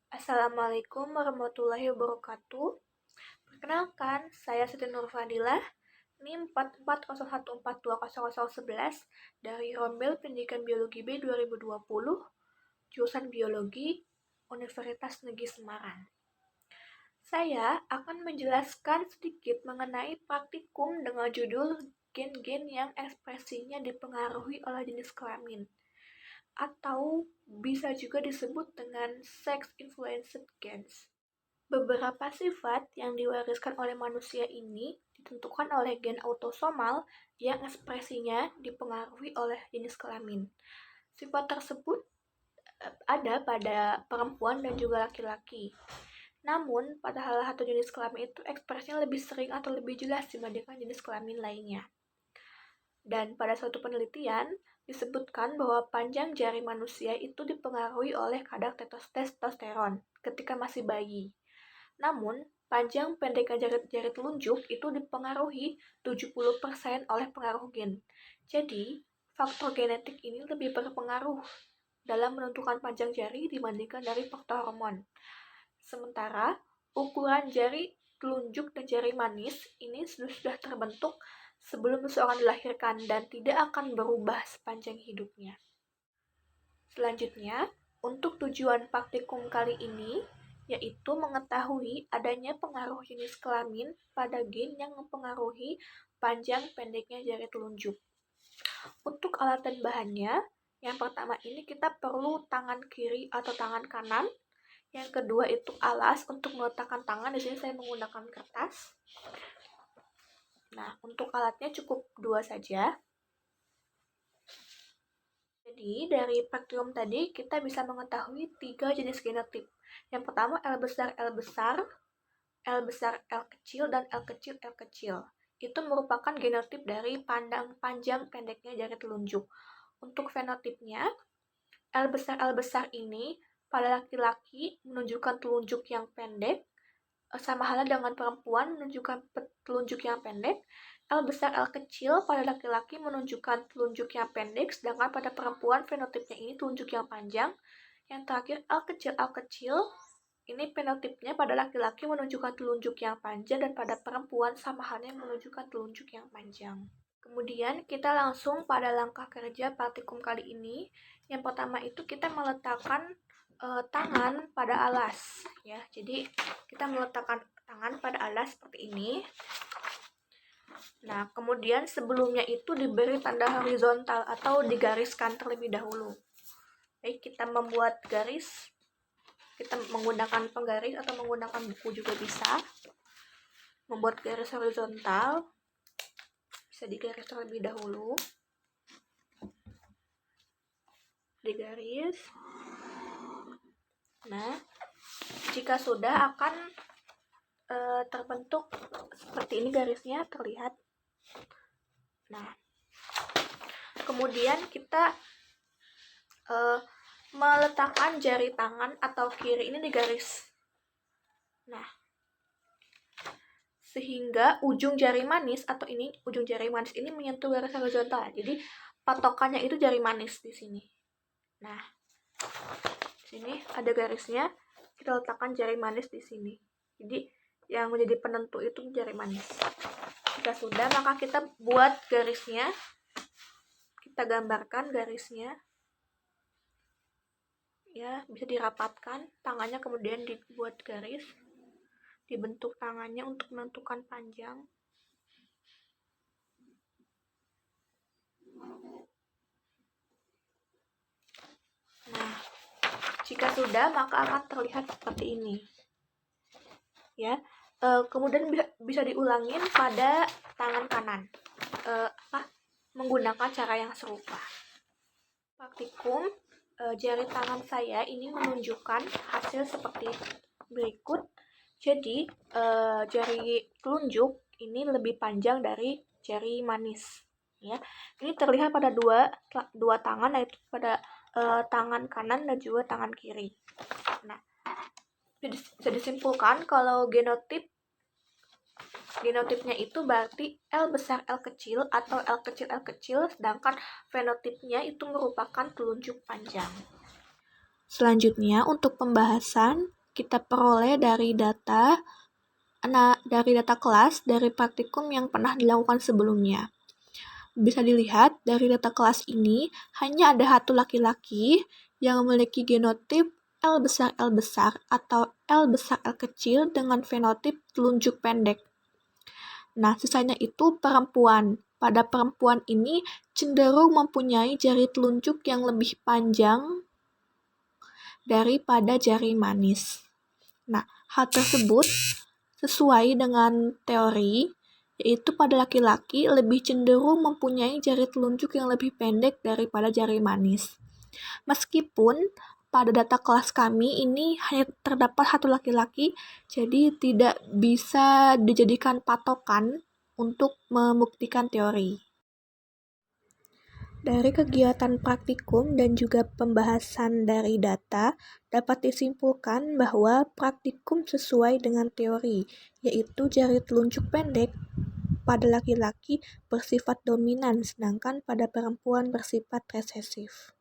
Assalamualaikum warahmatullahi wabarakatuh. Perkenalkan, saya Siti Nurfadilah, NIM 4401420011 dari Rombel Pendidikan Biologi B 2020, jurusan Biologi, Universitas Negeri Semarang. Saya akan menjelaskan sedikit mengenai praktikum dengan judul gen-gen yang ekspresinya dipengaruhi oleh jenis kelamin, atau bisa juga disebut dengan sex-influenced genes. Beberapa sifat yang diwariskan oleh manusia ini ditentukan oleh gen autosomal yang ekspresinya dipengaruhi oleh jenis kelamin. Sifat tersebut ada pada perempuan dan juga laki-laki. Namun, pada salah satu jenis kelamin itu ekspresinya lebih sering atau lebih jelas dibandingkan jenis kelamin lainnya. Dan pada suatu penelitian, disebutkan bahwa panjang jari manusia itu dipengaruhi oleh kadar testosteron ketika masih bayi. Namun, panjang pendeknya jari telunjuk itu dipengaruhi 70% oleh pengaruh gen. Jadi, faktor genetik ini lebih berpengaruh dalam menentukan panjang jari dibandingkan dari faktor hormon. Sementara, ukuran jari telunjuk dan jari manis ini sudah terbentuk sebelum seseorang dilahirkan dan tidak akan berubah sepanjang hidupnya. Selanjutnya, untuk tujuan praktikum kali ini, yaitu mengetahui adanya pengaruh jenis kelamin pada gen yang mempengaruhi panjang pendeknya jari telunjuk. Untuk alat dan bahannya, yang pertama ini kita perlu tangan kiri atau tangan kanan. Yang kedua itu alas untuk meletakkan tangan. Di sini saya menggunakan kertas. Nah, untuk alatnya cukup 2 saja. Jadi, dari praktikum tadi kita bisa mengetahui 3 jenis genotip. Yang pertama L besar, L besar, L besar, L kecil, dan L kecil, L kecil. Itu merupakan genotip dari panjang pendeknya jari telunjuk. Untuk fenotipnya, L besar ini pada laki-laki menunjukkan telunjuk yang pendek, sama halnya dengan perempuan menunjukkan telunjuk yang pendek. L besar L kecil pada laki-laki menunjukkan telunjuk yang pendek, sedangkan pada perempuan fenotipnya ini telunjuk yang panjang. Yang terakhir L kecil ini fenotipnya pada laki-laki menunjukkan telunjuk yang panjang dan pada perempuan sama halnya menunjukkan telunjuk yang panjang. Kemudian kita langsung pada langkah kerja praktikum kali ini. Yang pertama itu kita meletakkan tangan pada alas ya. Jadi kita meletakkan tangan pada alas seperti ini. Nah, kemudian sebelumnya itu diberi tanda horizontal atau digariskan terlebih dahulu. Baik, kita membuat garis. Kita menggunakan penggaris atau menggunakan buku juga bisa. Membuat garis horizontal bisa digaris terlebih dahulu. Digaris. Nah, jika sudah akan terbentuk seperti ini garisnya terlihat. Nah, kemudian kita meletakkan jari tangan atau kiri ini di garis. Nah, sehingga ujung jari manis atau ujung jari manis ini menyentuh garis horizontal. Jadi patokannya itu jari manis di sini. Nah, di sini ada garisnya. Kita letakkan jari manis di sini. Jadi yang menjadi penentu itu jari manis. Jika sudah, maka kita buat garisnya. Kita gambarkan garisnya. Ya, bisa dirapatkan tangannya, kemudian dibuat garis. Dibentuk tangannya untuk menentukan panjang. Nah, jika sudah, maka akan terlihat seperti ini. Ya, kemudian bisa diulangin pada tangan kanan. Menggunakan cara yang serupa. Praktikum jari tangan saya ini menunjukkan hasil seperti berikut. Jadi jari telunjuk ini lebih panjang dari jari manis. Ya, ini terlihat pada dua tangan, yaitu pada tangan kanan dan juga tangan kiri. Nah, bisa disimpulkan kalau genotipnya itu berarti L besar L kecil atau L kecil L kecil, sedangkan fenotipnya itu merupakan telunjuk panjang. Selanjutnya untuk pembahasan kita peroleh dari data kelas dari praktikum yang pernah dilakukan sebelumnya. Bisa dilihat dari data kelas ini hanya ada satu laki-laki yang memiliki genotip L besar atau L besar L kecil dengan fenotip telunjuk pendek. Nah, sisanya itu perempuan. Pada perempuan ini cenderung mempunyai jari telunjuk yang lebih panjang daripada jari manis. Nah, hal tersebut sesuai dengan teori, yaitu pada laki-laki lebih cenderung mempunyai jari telunjuk yang lebih pendek daripada jari manis. Meskipun pada data kelas kami ini hanya terdapat satu laki-laki, jadi tidak bisa dijadikan patokan untuk membuktikan teori. Dari kegiatan praktikum dan juga pembahasan dari data, dapat disimpulkan bahwa praktikum sesuai dengan teori, yaitu jari telunjuk pendek pada laki-laki bersifat dominan, sedangkan pada perempuan bersifat resesif.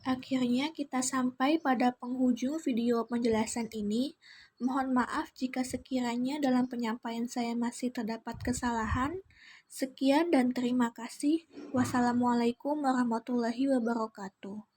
Akhirnya kita sampai pada penghujung video penjelasan ini. Mohon maaf jika sekiranya dalam penyampaian saya masih terdapat kesalahan. Sekian dan terima kasih. Wassalamualaikum warahmatullahi wabarakatuh.